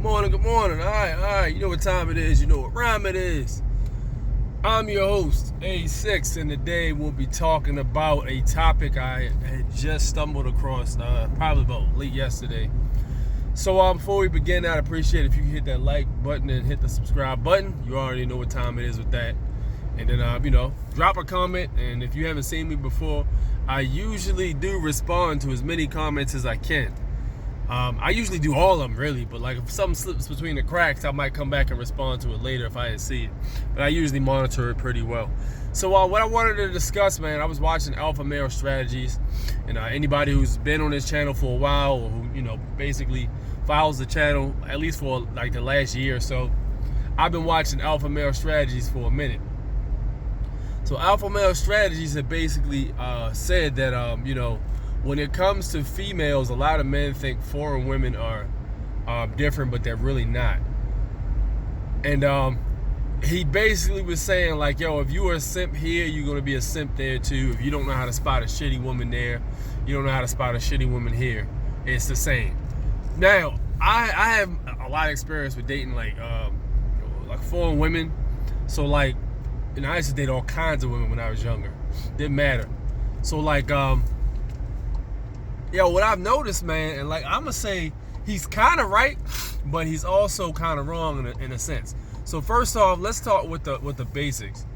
Good morning. All right. You know what time it is. You know what rhyme it is. I'm your host, A6, and today we'll be talking about a topic I had just stumbled across probably about late yesterday. So before we begin, I'd appreciate if you could hit that like button and hit the subscribe button. You already know what time it is with that. And then, drop a comment. And if you haven't seen me before, I usually do respond to as many comments as I can. I usually do all of them, really, but like if something slips between the cracks, I might come back and respond to it later if I didn't see it. But I usually monitor it pretty well. So what I wanted to discuss, man, I was watching Alpha Male Strategies, and anybody who's been on this channel for a while, or who basically follows the channel at least for like the last year or so, I've been watching Alpha Male Strategies for a minute. So Alpha Male Strategies have basically said that when it comes to females, a lot of men think foreign women are different, but they're really not. And he basically was saying, like, if you are a simp here, you're going to be a simp there too. If you don't know how to spot a shitty woman there, you don't know how to spot a shitty woman here. It's the same. Now, I have a lot of experience with dating, like foreign women. So, like, I used to date all kinds of women when I was younger. Didn't matter. So, like, what I've noticed, man, and like I'm gonna say he's kind of right, but he's also kind of wrong in a sense. So first off, let's talk with the basics.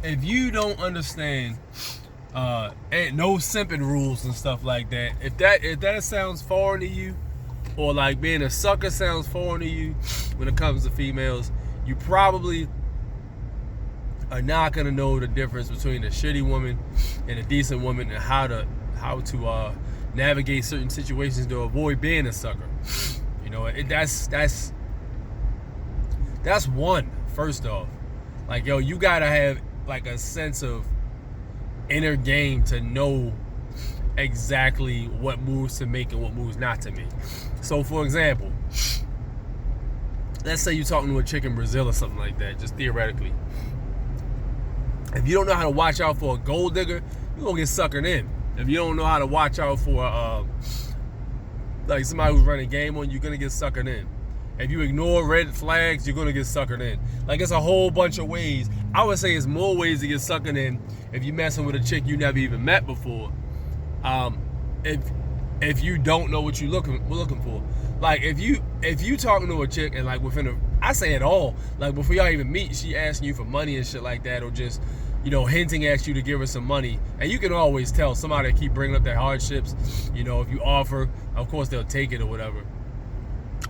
If you don't understand and no simping rules and stuff like that, if that sounds foreign to you, or like being a sucker sounds foreign to you when it comes to females, you probably are not gonna know the difference between a shitty woman and a decent woman, and how to navigate certain situations to avoid being a sucker. That's one. First off, like, you gotta have like a sense of inner game to know exactly what moves to make and what moves not to make. So for example, let's say you're talking to a chick in Brazil or something like that, just theoretically. If you don't know how to watch out for a gold digger, you're gonna get suckered in. If you don't know how to watch out for like somebody who's running game on you, you're gonna get suckered in. If you ignore red flags, you're gonna get suckered in. Like, it's a whole bunch of ways. I would say it's more ways to get suckered in if you're messing with a chick you never even met before. If you don't know what you're looking for. Like, if you talking to a chick and like I say it all, like before y'all even meet, she asking you for money and shit like that, or just hinting at you to give her some money, and you can always tell somebody keep bringing up their hardships. If you offer, of course they'll take it or whatever.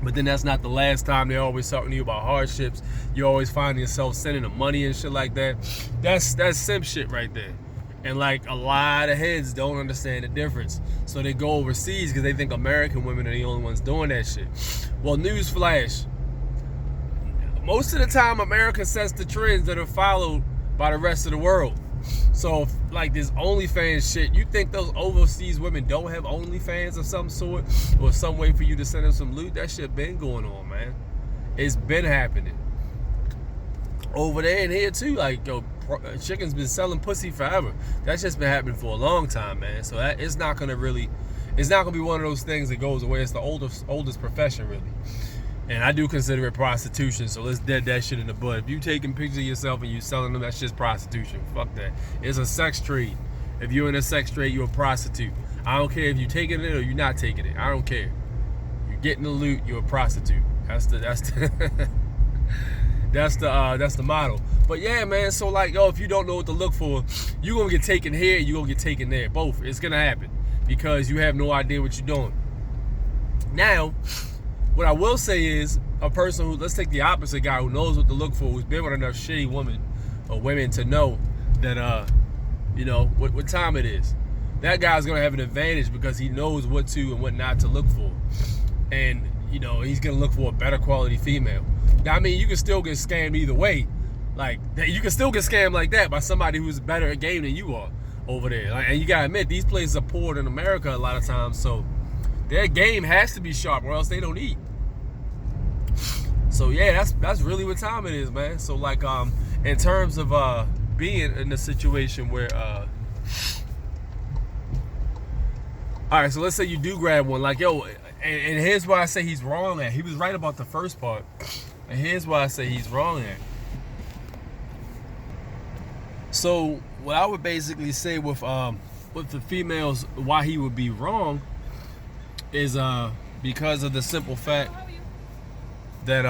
But then that's not the last time they're always talking to you about hardships. You always find yourself sending them money and shit like that. That's simp shit right there. And like, a lot of heads don't understand the difference, so they go overseas because they think American women are the only ones doing that shit. Well, newsflash: most of the time, America sets the trends that are followed by the rest of the world. So, like this OnlyFans shit, you think those overseas women don't have OnlyFans of some sort, or some way for you to send them some loot? That shit been going on, man. It's been happening over there and here too. Like, chicken's been selling pussy forever. That's just been happening for a long time, man. So it's not gonna be one of those things that goes away. It's the oldest profession, really. And I do consider it prostitution, so let's dead that shit in the bud. If you taking pictures of yourself and you selling them, that's just prostitution. Fuck that. It's a sex trade. If you're in a sex trade, you're a prostitute. I don't care if you're taking it or you're not taking it. I don't care. You're getting the loot, you're a prostitute. That's the that's the motto. But yeah, man, so like, if you don't know what to look for, you're gonna get taken here, you're gonna get taken there. Both. It's gonna happen because you have no idea what you're doing. Now, what I will say is, a person who, let's take the opposite guy who knows what to look for, who's been with enough shitty women or women to know that, what time it is. That guy's going to have an advantage because he knows what to and what not to look for. And, he's going to look for a better quality female. Now, I mean, you can still get scammed either way. Like, you can still get scammed like that by somebody who's better at game than you are over there. Like, and you got to admit, these places are poor in America a lot of times, so their game has to be sharp or else they don't eat. So yeah, that's really what time it is, man. So like, in terms of being in a situation where all right, so let's say you do grab one, like, And here's why I say he's wrong at. He was right about the first part. And here's why I say he's wrong at. So what I would basically say with the females, why he would be wrong is because of the simple fact that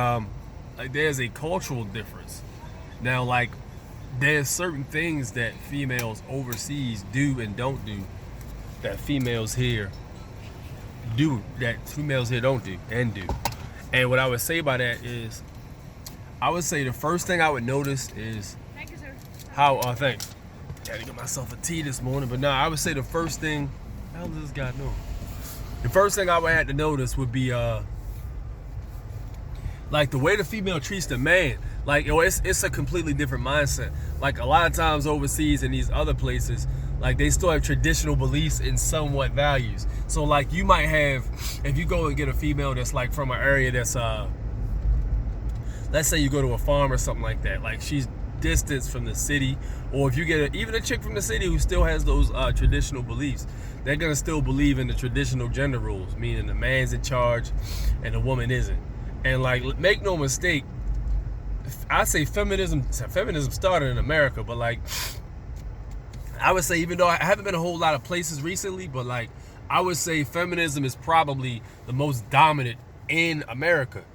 like there's a cultural difference. Now, like, there's certain things that females overseas do and don't do that females here do, that females here don't do and do. And what I would say by that is, I would say the first thing I would notice is how thanks. Gotta get myself a tea this morning, but I would say the first thing, how does this guy know? The first thing I would have to notice would be like the way the female treats the man. Like, it's a completely different mindset. Like, a lot of times overseas in these other places, like, they still have traditional beliefs and somewhat values. So, like, you might have, if you go and get a female that's like from an area that's let's say you go to a farm or something like that, like she's distanced from the city, or if you get even a chick from the city who still has those traditional beliefs, they're gonna still believe in the traditional gender rules, meaning the man's in charge and the woman isn't. And, like, make no mistake, I say feminism started in America, but, like, I would say, even though I haven't been a whole lot of places recently, but, like, I would say feminism is probably the most dominant in America.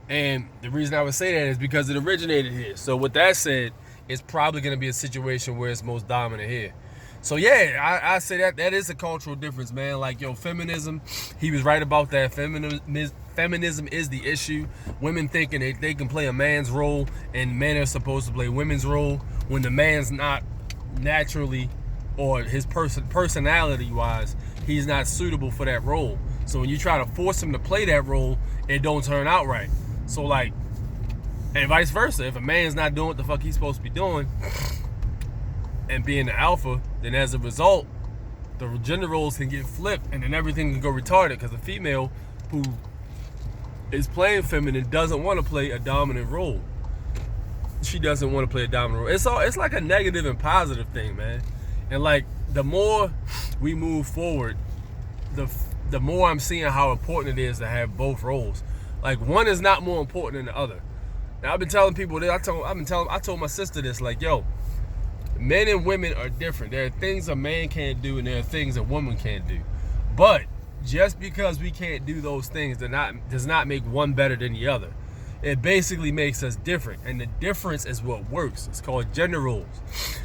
And the reason I would say that is because it originated here. So with that said, it's probably going to be a situation where it's most dominant here. So yeah, I say that is a cultural difference, man. Like, yo, feminism, he was right about that. Feminism is the issue. Women thinking they can play a man's role and men are supposed to play women's role when the man's not naturally, or his personality wise, he's not suitable for that role. So when you try to force him to play that role, it don't turn out right. So, like, and vice versa, if a man's not doing what the fuck he's supposed to be doing and being the alpha, then as a result, the gender roles can get flipped and then everything can go retarded, because a female who is playing feminine doesn't want to play a dominant role. She doesn't want to play a dominant role. It's like a negative and positive thing, man. And, like, the more we move forward, the more I'm seeing how important it is to have both roles. Like, one is not more important than the other. Now, I've been telling people this. I told my sister this. Like, yo, men and women are different. There are things a man can't do, and there are things a woman can't do. But just because we can't do those things does not make one better than the other. It basically makes us different, and the difference is what works. It's called gender roles.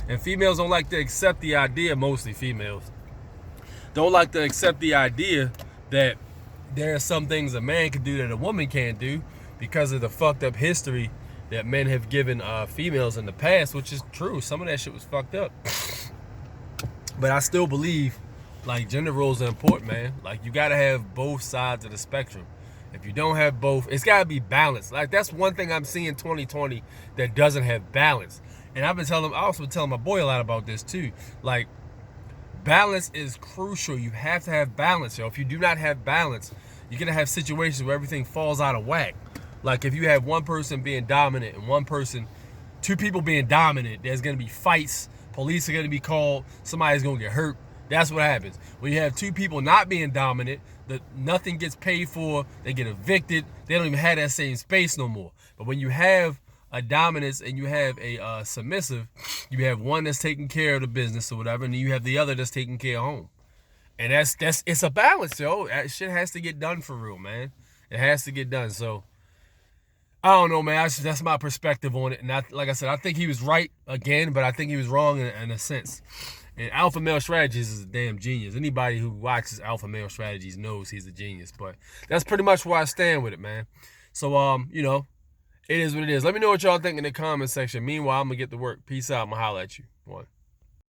And females don't like to accept the idea, mostly females, don't like to accept the idea that there are some things a man can do that a woman can't do because of the fucked up history that men have given females in the past, which is true. Some of that shit was fucked up. But I still believe, like, gender roles are important, man. Like, you gotta have both sides of the spectrum. If you don't have both, it's gotta be balanced. Like, that's one thing I'm seeing 2020 that doesn't have balance. And I also been telling my boy a lot about this too. Like, balance is crucial. You have to have balance, yo. If you do not have balance, you're gonna have situations where everything falls out of whack. Like, if you have one person being dominant and two people being dominant, there's gonna be fights. Police are gonna be called. Somebody's gonna get hurt. That's what happens. When you have two people not being dominant, nothing gets paid for. They get evicted. They don't even have that same space no more. But when you have a dominance and you have a submissive, you have one that's taking care of the business or whatever, and then you have the other that's taking care of home. And it's a balance, yo. That shit has to get done for real, man. It has to get done. So I don't know, man. That's my perspective on it. And like I said, I think he was right again, but I think he was wrong in a sense. And Alpha Male Strategies is a damn genius. Anybody who watches Alpha Male Strategies knows he's a genius. But that's pretty much where I stand with it, man. So, you know, it is what it is. Let me know what y'all think in the comment section. Meanwhile, I'm going to get to work. Peace out. I'm going to holler at you. One.